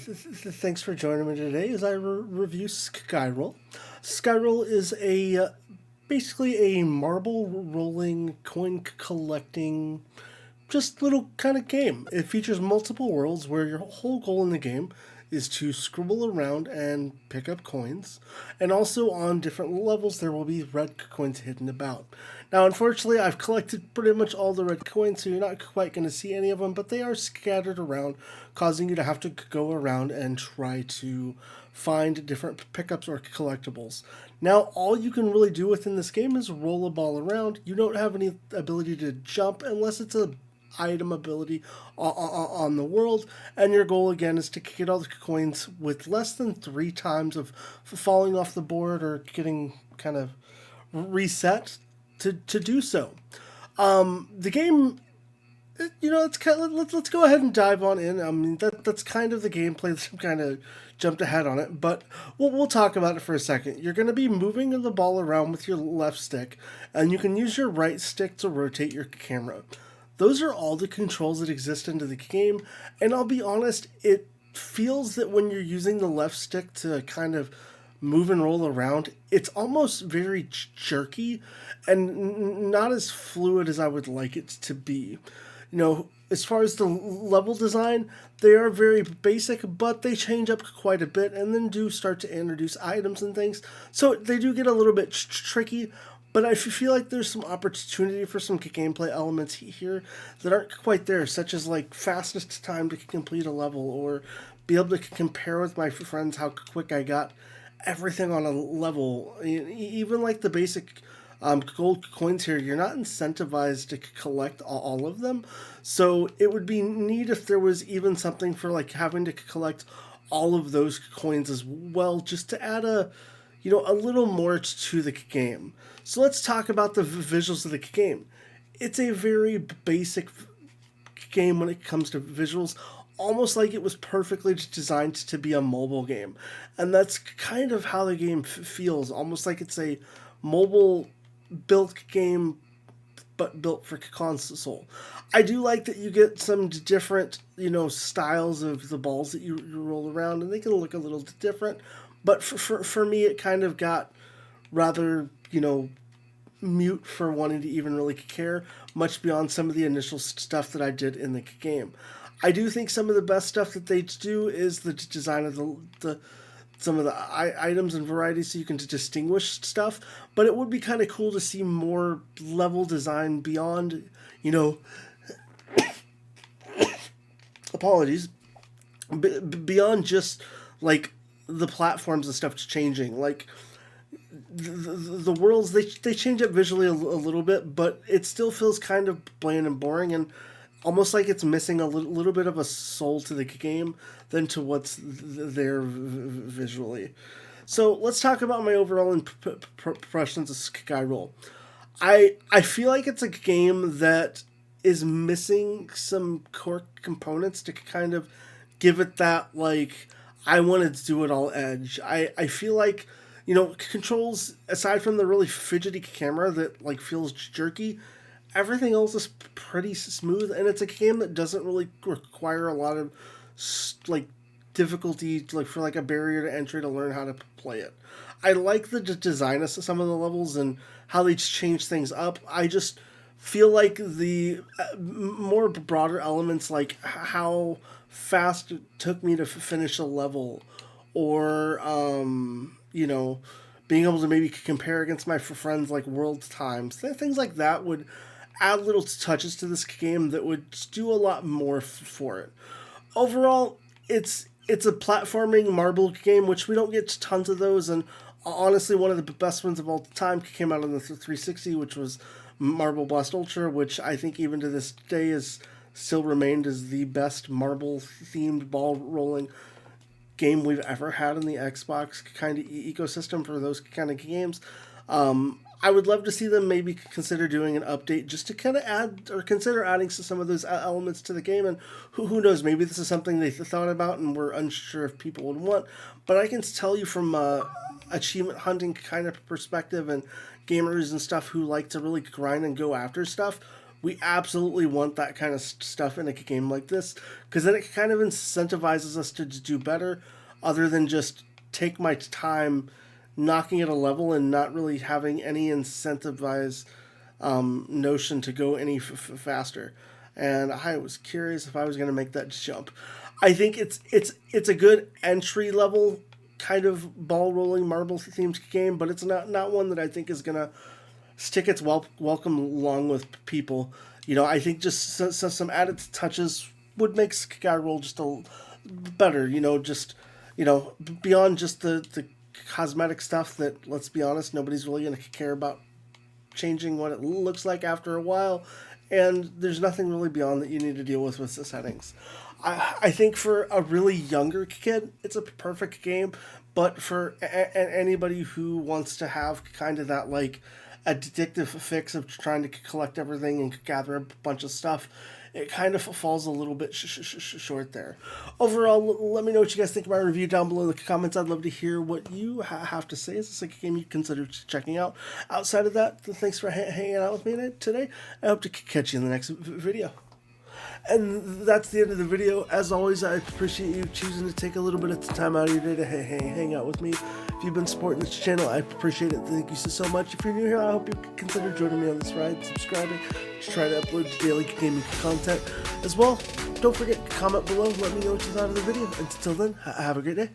Thanks for joining me today as I review Skyroll. Skyroll is basically a marble rolling, coin collecting, just little kind of game. It features multiple worlds where your whole goal in the game is to scribble around and pick up coins. And also on different levels, there will be red coins hidden about. Now, unfortunately, I've collected pretty much all the red coins, so you're not quite going to see any of them, but they are scattered around, causing you to have to go around and try to find different pickups or collectibles. Now, all you can really do within this game is roll a ball around. You don't have any ability to jump unless it's a item ability on the world, and your goal again is to get all the coins with less than 3 times of falling off the board or getting kind of reset to do so. The game, it's kind of, let's go ahead and dive on in. I mean, that's kind of the gameplay. Some kind of jumped ahead on it, but we'll talk about it for a second. You're going to be moving the ball around with your left stick, and you can use your right stick to rotate your camera. Those are all the controls that exist into the game, and I'll be honest, it feels that when you're using the left stick to kind of move and roll around, it's almost very jerky and not as fluid as I would like it to be. As far as the level design, they are very basic, but they change up quite a bit and then do start to introduce items and things. So they do get a little bit tricky, but I feel like there's some opportunity for some gameplay elements here that aren't quite there, such as like fastest time to complete a level or be able to compare with my friends how quick I got everything on a level. Even like the basic gold coins here, you're not incentivized to collect all of them. So it would be neat if there was even something for like having to collect all of those coins as well, just to add a little more to the game. So let's talk about the visuals of the game. It's a very basic game when it comes to visuals, almost like it was perfectly designed to be a mobile game. And that's kind of how the game feels, almost like it's a mobile built game but built for console. I do like that you get some different, styles of the balls that you roll around, and they can look a little different. But for me, it kind of got rather, mute for wanting to even really care, much beyond some of the initial stuff that I did in the game. I do think some of the best stuff that they do is the design of the some of the items and varieties so you can distinguish stuff, but it would be kind of cool to see more level design beyond, apologies, beyond just like the platforms and stuff changing. Like the worlds, they change up visually a little bit, but it still feels kind of bland and boring and almost like it's missing a little bit of a soul to the game than to what's there visually. So let's talk about my overall impressions of Skyroll. I feel like it's a game that is missing some core components to kind of give it that, like, I wanted to do it all edge. I feel like, controls, aside from the really fidgety camera that, like, feels jerky, everything else is pretty smooth, and it's a game that doesn't really require a lot of, like, difficulty, like, for, like, a barrier to entry to learn how to play it. I like the design of some of the levels and how they change things up. I just feel like the more broader elements, like how fast it took me to finish a level, or being able to maybe compare against my friends, like world times, things like that would add little touches to this game that would do a lot more for it. Overall, it's a platforming marble game, which we don't get tons of those, and honestly, one of the best ones of all time came out on the 360, which was Marble Blast Ultra, which I think even to this day is still remained as the best marble-themed ball rolling game we've ever had in the Xbox kind of ecosystem for those kind of games. I would love to see them maybe consider doing an update just to kind of add or consider adding some of those elements to the game. And who knows, maybe this is something they thought about and were unsure if people would want. But I can tell you from achievement hunting kind of perspective and gamers and stuff who like to really grind and go after stuff, We absolutely want that kind of stuff in a game like this, because then it kind of incentivizes us to do better, other than just take my time knocking at a level and not really having any incentivized notion to go any faster. And I was curious if I was going to make that jump. I think it's a good entry level kind of ball rolling marble themed game, but it's not one that I think is going to stick its welcome along with people. I think just some added touches would make Skyroll just a better. Beyond just the cosmetic stuff that, let's be honest, nobody's really going to care about changing what it looks like after a while, and there's nothing really beyond that you need to deal with the settings. I think for a really younger kid, it's a perfect game, but for anybody who wants to have kind of that like addictive fix of trying to collect everything and gather a bunch of stuff, it kind of falls a little bit short there. Overall, let me know what you guys think of my review down below in the comments. I'd love to hear what you have to say. Is this a game you consider checking out? Outside of that, thanks for hanging out with me today. I hope to catch you in the next video. And that's the end of the video. As always, I appreciate you choosing to take a little bit of time out of your day to hang out with me. If you've been supporting this channel, I appreciate it. Thank you so much. If you're new here, I hope you consider joining me on this ride, subscribing, to try to upload daily gaming content as well. Don't forget to comment below. Let me know what you thought of the video. Until then, have a great day.